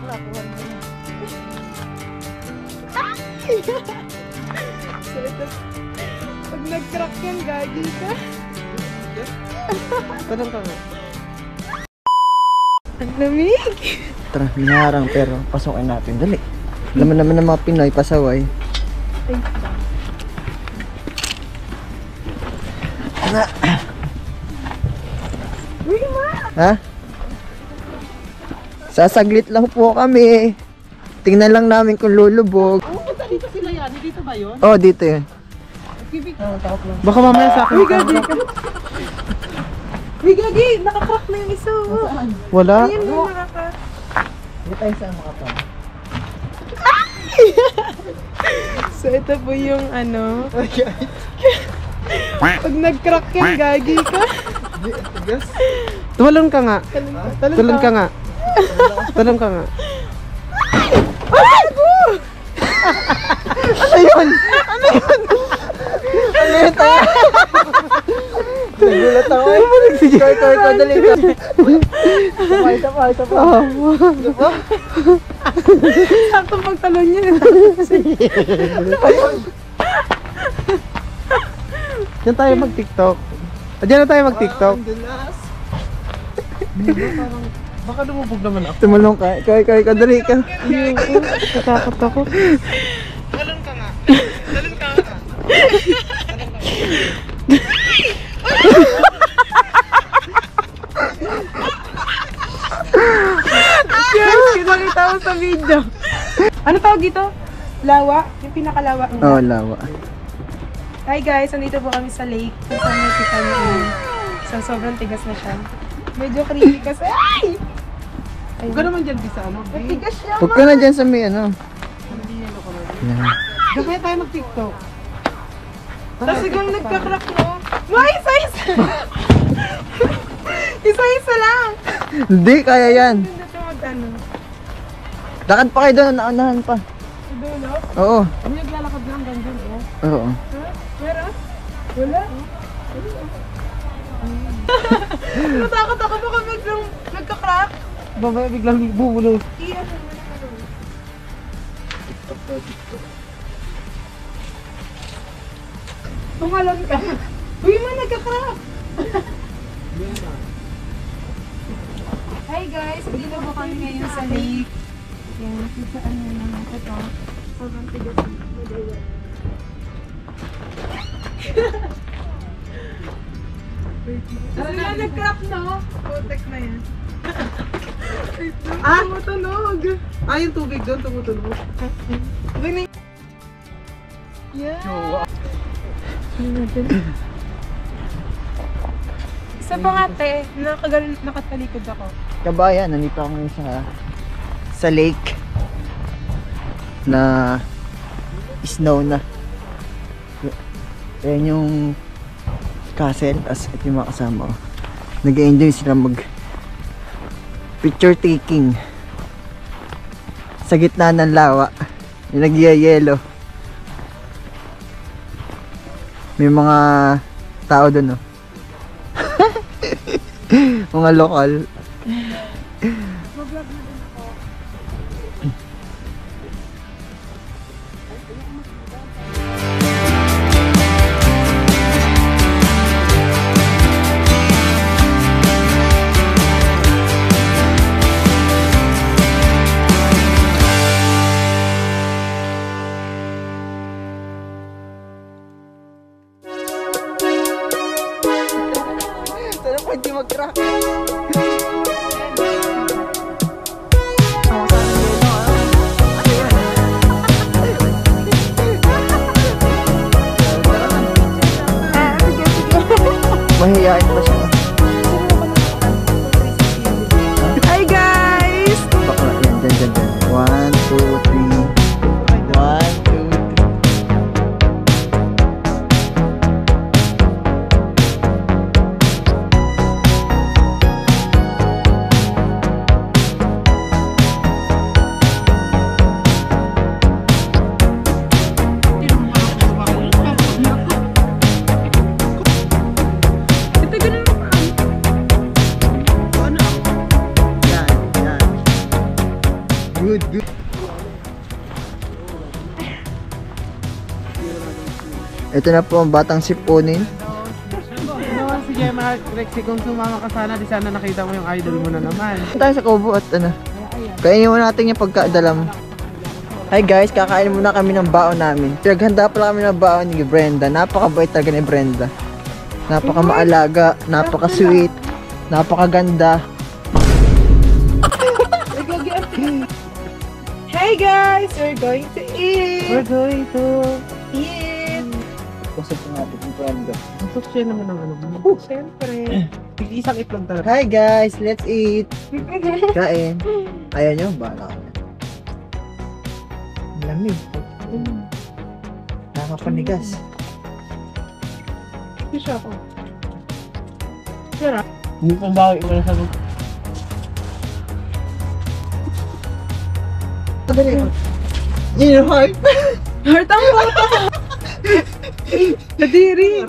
bakla. Kuhan mo na. So, ito. Pag nag-crack yan, gagi ka. Tanong ka nga. Ang lamig. Tara, hinarang pero pasukin natin. Dali. Laman naman ng mga Pinoy, pasaway. Ay, uy, ma! Ha? Sasaglit lang po kami. Tingnan lang namin kung lulubog. Dito sila yan. Dito ba yun? Oh, dito yun. Baka mamaya sa akin. Uy, gagi ka. Uy, gagi! Nakakrack na yung isa. Oh. Wala? Ayun mo, nakakrack. Hindi tayo saan makapal. So, ito po yung ano. Pag nag-crack yan, gagi ka. Tumalon ka nga. Tumalon ka nga. Tumalon ka nga. Ano yun? Ano yun? Ano yun tayo? Nagulat ako eh. Ikaw, dali ka. Isa pa. Saktong pagtalon niya. Diyan tayo mag-tiktok. Diyan na tayo mag-tiktok. Baka lumubog naman ako. Tumulong ka. Ikaw, dali ka. Natakot ako. Tumalon ka nga. Guys, kinakita mo sa video. Ano tawag dito? Lawa? Yung pinakalawa. Oo, lawa. Hi guys, nandito po kami sa lake. Kung saan nakita niyo yun. So, sobrang tigas na siya. Medyo creepy kasi. Ay! Huwag ka naman dyan bisa ano. Tigas siya. Huwag ka na dyan sa may ano. Yan. Diyan kaya tayo mag-tiktok. Tapos hanggang nagka-crack mo. Why? Isa-isa! Isa-isa lang! Hindi, kaya yan. Hindi ito mag-ano. Lakad pa kayo doon, naunahan pa. Sa dulo? Oo. Kami naglalakad lang ganyan oh. Oo. Ha? Meron? Wala? Natakot ako baka biglang nagka-crack. Babaya biglang bubulong. Iyan mo na ano. Tumalon ka. Uy, man, nagka-crack. Hi guys, dito po kami ngayon sa lake. Yan, saan nyo naman ito. Sobrang tigas ng madaya. Sila nag-crack, no? Putek na yan. Tumutunog. Yung tubig doon tumutunog. Ganyan. Yeah. Isa pa nga, te. Nakatalikod ako. Kabayan, nandito ako ngayon sa lake na snow na. Ayan yung castle, as ito yung mga kasama ko. Nag-enjoy sila mag picture taking sa gitna ng lawa. Yung nagyayelo. May mga tao doon, no? Mga lokal. Mag-vlog na din ako. Sana po hindi mag-crack. Mahihain pa siya. Hi guys! Bakla, yan, dyan. 1, 2, 3. 1, 2, 3. Ito Good, good. Ito na po ang batang sipunin. Ano si Gemma, Rexy, kung sumama ka sana, di sana nakita mo yung idol mo na naman. Tayo sa Kubo at ano. Kainin muna natin yung pagkaadala mo. Hi guys, kakain muna kami ng baon namin. Pinaghanda pala kami ng baon ni Brenda. Napakabait talaga ni Brenda. Napakamaalaga, napaka-sweet, napakaganda. Hey guys, we're going to eat. We're going to... Eat. Kusap ko natin yung Brenda. Gusto siya naman ng ano mo. Siyempre. Isang itlog talaga. Hi guys, let's eat. Kain. Ayaw nyo? Bala ka. Lamig. Nakapanigas. Hindi siya ako. Sarap. Hindi pang bawi mo na sa loob. Yun, heart. Heart ang bata. Kadiri.